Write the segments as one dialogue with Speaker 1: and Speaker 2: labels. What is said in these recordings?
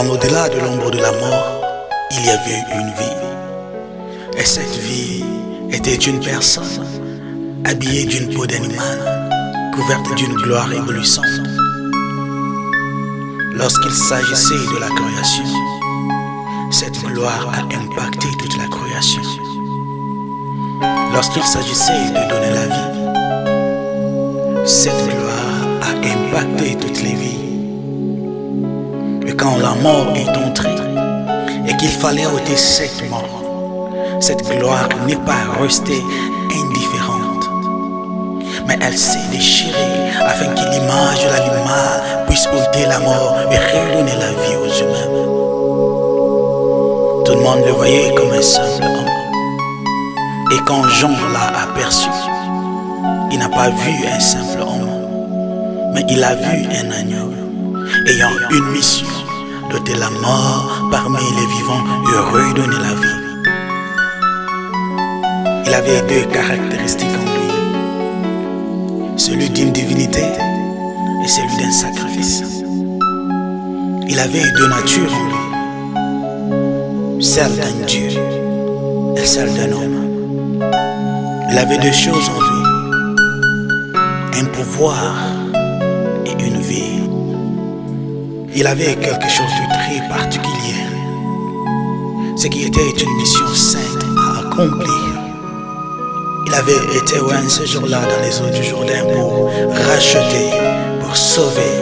Speaker 1: Dans l'au-delà de l'ombre de la mort, il y avait une vie. Et cette vie était une personne habillée d'une peau d'animal, couverte d'une gloire éblouissante. Lorsqu'il s'agissait de la création, cette gloire a impacté toute la création. Lorsqu'il s'agissait de donner la vie, cette gloire a impacté toutes les vies. Et quand la mort est entrée et qu'il fallait ôter cette mort, cette gloire n'est pas restée indifférente, mais elle s'est déchirée afin que l'image de l'animal puisse ôter la mort et redonner la vie aux humains. Tout le monde le voyait comme un simple homme. Et quand Jean l'a aperçu, il n'a pas vu un simple homme, mais il a vu un agneau ayant une mission d'ôter la mort parmi les vivants et redonner la vie. Il avait deux caractéristiques en lui, celui d'une divinité et celui d'un sacrifice. Il avait deux natures en lui, celle d'un Dieu et celle d'un homme. Il avait deux choses en lui, un pouvoir et une vie. Il avait quelque chose de très particulier, ce qui était une mission sainte à accomplir. Il avait été loin ce jour-là dans les eaux du Jourdain pour racheter, pour sauver,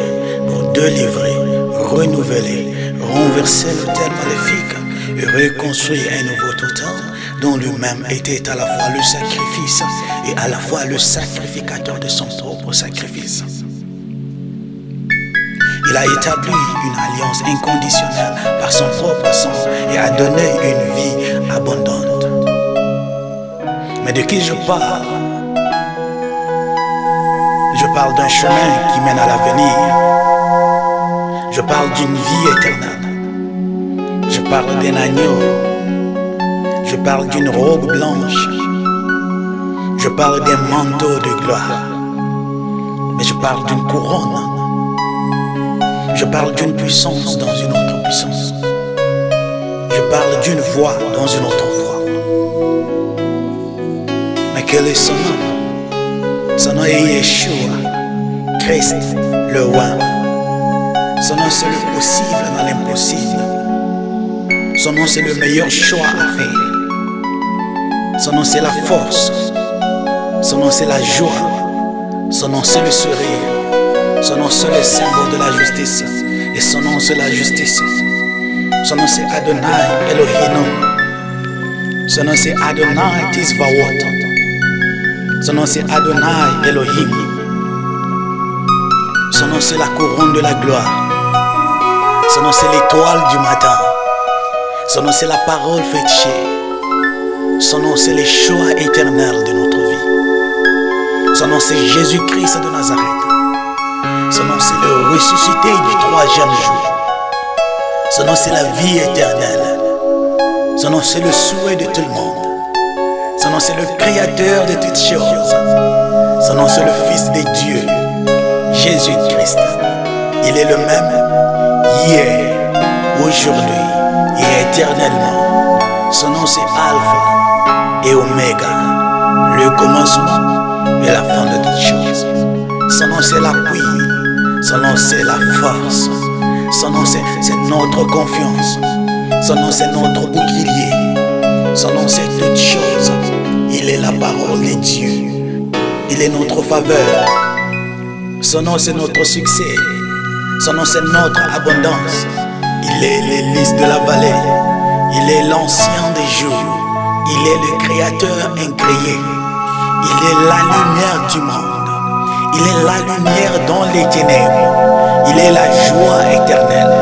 Speaker 1: pour délivrer, renouveler, renverser l'autel maléfique et reconstruire un nouveau total dont lui-même était à la fois le sacrifice et à la fois le sacrificateur de son propre sacrifice. Il a établi une alliance inconditionnelle par son propre sang et a donné une vie abondante. Mais de qui je parle? Je parle d'un chemin qui mène à l'avenir. Je parle d'une vie éternelle. Je parle d'un agneau. Je parle d'une robe blanche. Je parle d'un manteau de gloire. Mais je parle d'une couronne. Je parle d'une puissance dans une autre puissance. Je parle d'une voix dans une autre voix. Mais quel est son nom? Son nom est Yeshua, Christ, le roi. Son nom c'est le possible dans l'impossible. Son nom c'est le meilleur choix à faire. Son nom c'est la force. Son nom c'est la joie. Son nom c'est le sourire. Son nom c'est le symbole de la justice. Et son nom c'est la justice. Son nom c'est Adonai Elohim. Son nom c'est Adonai Tisvawot. Son nom c'est Adonai Elohim. Son nom c'est la couronne de la gloire. Son nom c'est l'étoile du matin. Son nom c'est la parole faite chair. Son nom c'est le choix éternel de notre vie. Son nom c'est Jésus-Christ de Nazareth. Son nom c'est le ressuscité du troisième jour. Son nom c'est la vie éternelle. Son nom c'est le souhait de tout le monde. Son nom c'est le créateur de toutes choses. Son nom c'est le Fils de Dieu, Jésus-Christ. Il est le même hier, aujourd'hui et éternellement. Son nom c'est Alpha et Oméga, le commencement et la fin de toutes choses. Son nom c'est l'appui. Son nom c'est la force. Son nom c'est notre confiance. Son nom c'est notre bouclier. Son nom c'est toutes choses. Il est la parole de Dieu. Il est notre faveur. Son nom c'est notre succès. Son nom c'est notre abondance. Il est l'hélice de la vallée. Il est l'ancien des jours. Il est le créateur incréé. Il est la lumière du monde. Il est la lumière dans les ténèbres. Il est la joie éternelle,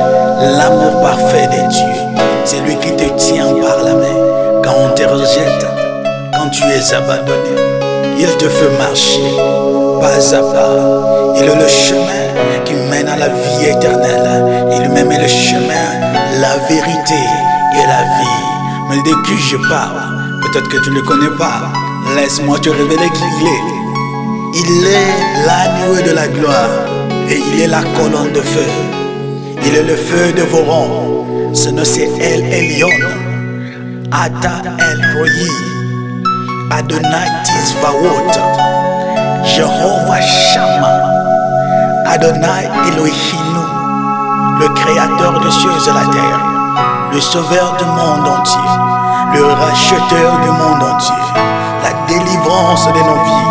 Speaker 1: l'amour parfait de Dieu. C'est lui qui te tient par la main quand on te rejette, quand tu es abandonné. Il te fait marcher pas à pas. Il est le chemin qui mène à la vie éternelle. Il-même est le chemin, la vérité et la vie. Mais de qui je parle, peut-être que tu ne le connais pas. Laisse-moi te révéler qui il est. Il est l'agneau de la gloire et il est la colonne de feu. Il est le feu de vos rangs. Son nom c'est El Elyon. Ata El Royi. Adonai Tisvaot. Jehovah Shammah. Adonai Elohim, le créateur des cieux et la terre, le sauveur du monde entier, le racheteur du monde entier, la délivrance de nos vies,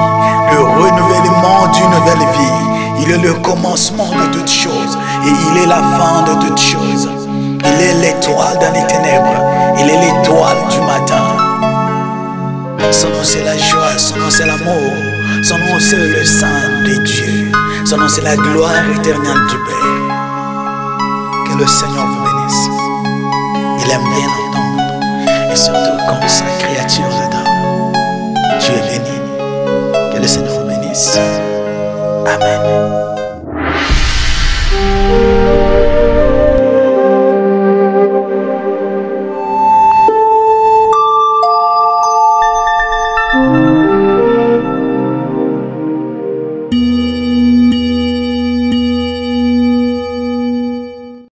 Speaker 1: le renouvellement d'une nouvelle vie. Il est le commencement de toutes choses et il est la fin de toutes choses. Il est l'étoile dans les ténèbres, il est l'étoile du matin. Son nom c'est la joie, son nom c'est l'amour, son nom c'est le Saint de Dieu, son nom c'est la gloire éternelle du Père. Que le Seigneur vous bénisse. Il aime bien entendre et surtout quand sa créature l'adore. Tu es béni. Que le Seigneur vous bénisse. Amen.
Speaker 2: Thank you.